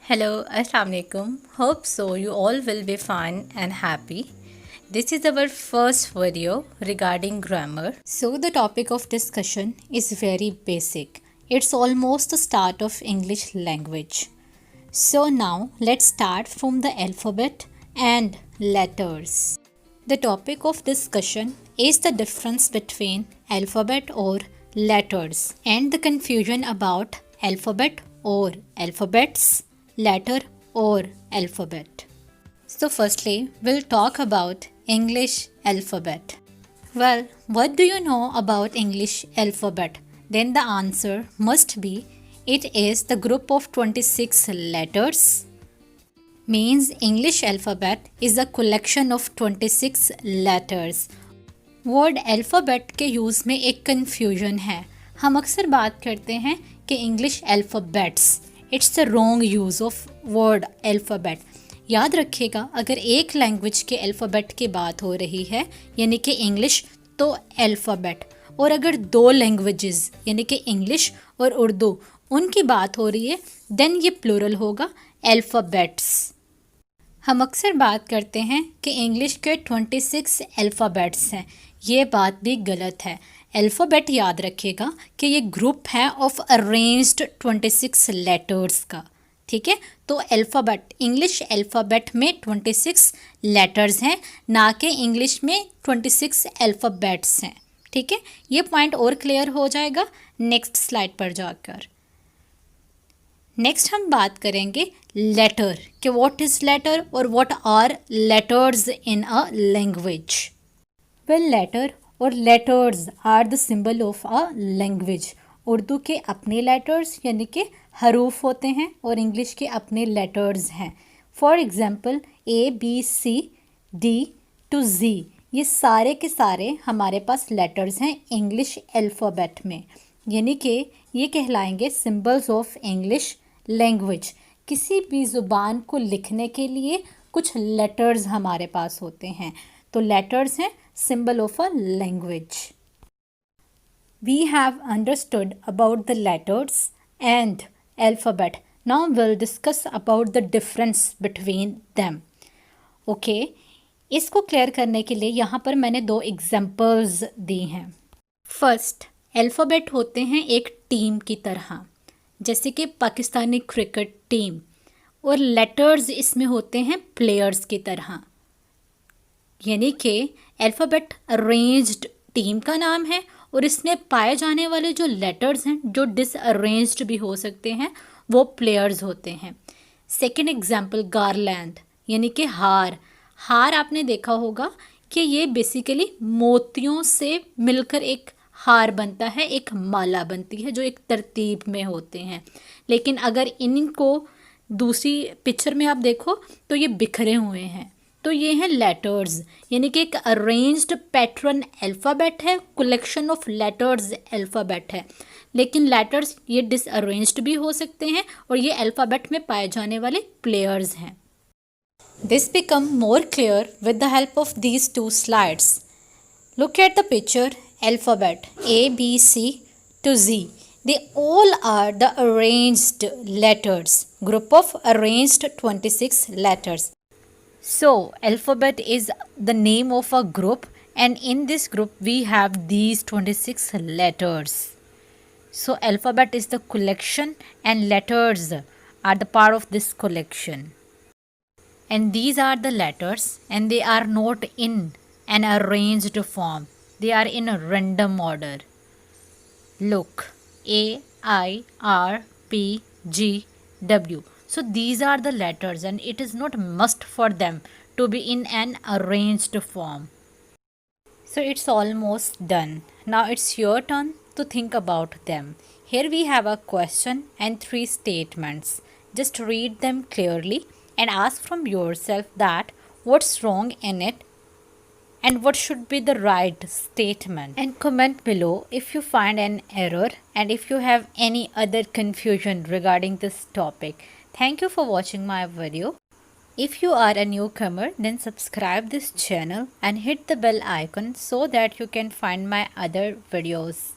Hello, Assalamu alaikum. Hope so you all will be fine and happy. This is our first video regarding grammar. So the topic of discussion is very basic. It's almost the start of English language. So now let's start from the alphabet and letters. The topic of discussion is the difference between alphabet or letters and the confusion about alphabet or alphabets, letter or alphabet. So firstly, we'll talk about English alphabet. Well, what do you know about English alphabet? Then the answer must be it is the group of 26 letters. Means English alphabet is a collection of 26 letters. Word alphabet के use में एक confusion है. हम अक्सर बात करते हैं कि English alphabets. It's the wrong use of word alphabet. याद रखिएगा, अगर एक लैंग्वेज के अल्फ़ाबेट की बात हो रही है यानी कि इंग्लिश, तो अल्फ़ाबेट. और अगर दो लैंग्वेजेस यानी कि इंग्लिश और उर्दू उनकी बात हो रही है, देन ये प्लूरल होगा अल्फ़ाबेट्स. हम अक्सर बात करते हैं कि इंग्लिश के 26 अल्फ़ाबेट्स हैं. ये बात भी गलत है. अल्फ़ाबेट याद रखिएगा कि ये ग्रुप है ऑफ अरेंज्ड 26 लेटर्स का. ठीक है, तो अल्फ़ाबेट इंग्लिश अल्फ़ाबेट में 26 लेटर्स हैं, ना कि इंग्लिश में 26 अल्फ़ाबेट्स हैं. ठीक है, ये पॉइंट और क्लियर हो जाएगा नेक्स्ट स्लाइड पर जाकर. नेक्स्ट हम बात करेंगे लेटर, कि व्हाट इज़ लेटर और what are letters in a language. Well, letter और letters are the symbol of a language. Urdu के अपने लेटर्स यानी कि हरूफ होते हैं और इंग्लिश के अपने लेटर्स हैं. For example ABCD to Z, ये सारे के सारे हमारे पास लेटर्स हैं इंग्लिश अल्फ़ाबेट में, यानी कि ये कहलाएंगे सिंबल्स ऑफ इंग्लिश लैंग्वेज. किसी भी ज़ुबान को लिखने के लिए कुछ लेटर्स हमारे पास होते हैं, तो लेटर्स हैं symbol of a language. We have understood about the letters and alphabet. Now we'll discuss about the difference between them. Okay, इसको क्लियर करने के लिए यहाँ पर मैंने दो एग्जाम्पल्स दी हैं. फर्स्ट, अल्फ़ाबेट होते हैं एक टीम की तरह, जैसे कि पाकिस्तानी क्रिकेट टीम, और लेटर्स इसमें होते हैं प्लेयर्स की तरह. यानी कि अल्फ़ाबेट अरेंज्ड टीम का नाम है और इसमें पाए जाने वाले जो लेटर्स हैं जो डिसअरेंज्ड भी हो सकते हैं, वो प्लेयर्स होते हैं. सेकंड एग्जांपल, गारलैंड यानी कि हार. हार आपने देखा होगा कि ये बेसिकली मोतियों से मिलकर एक हार बनता है, एक माला बनती है जो एक तरतीब में होते हैं. लेकिन अगर इनको दूसरी पिक्चर में आप देखो तो ये बिखरे हुए हैं, तो ये हैं लेटर्स. यानी कि एक अरेंज्ड पैटर्न अल्फ़ाबेट है, कलेक्शन ऑफ लेटर्स अल्फ़ाबेट है. लेकिन लेटर्स ये डिसअरेंज्ड भी हो सकते हैं और ये अल्फ़ाबेट में पाए जाने वाले प्लेयर्स हैं. This become more clear with the help of these two slides. Look at the picture. Alphabet ABC to Z, they all are the arranged letters, group of arranged 26 letters. So, alphabet is the name of a group, and in this group we have these 26 letters. So, alphabet is the collection and letters are the part of this collection. And these are the letters, and they are not in an arranged form. They are in a random order. Look, AIRPGW. So these are the letters and it is not must for them to be in an arranged form. So it's almost done. Now it's your turn to think about them. Here we have a question and 3 statements. Just read them clearly and ask from yourself that what's wrong in it and what should be the right statement. And comment below if you find an error and if you have any other confusion regarding this topic. Thank you for watching my video. If you are a newcomer, then subscribe this channel and hit the bell icon so that you can find my other videos.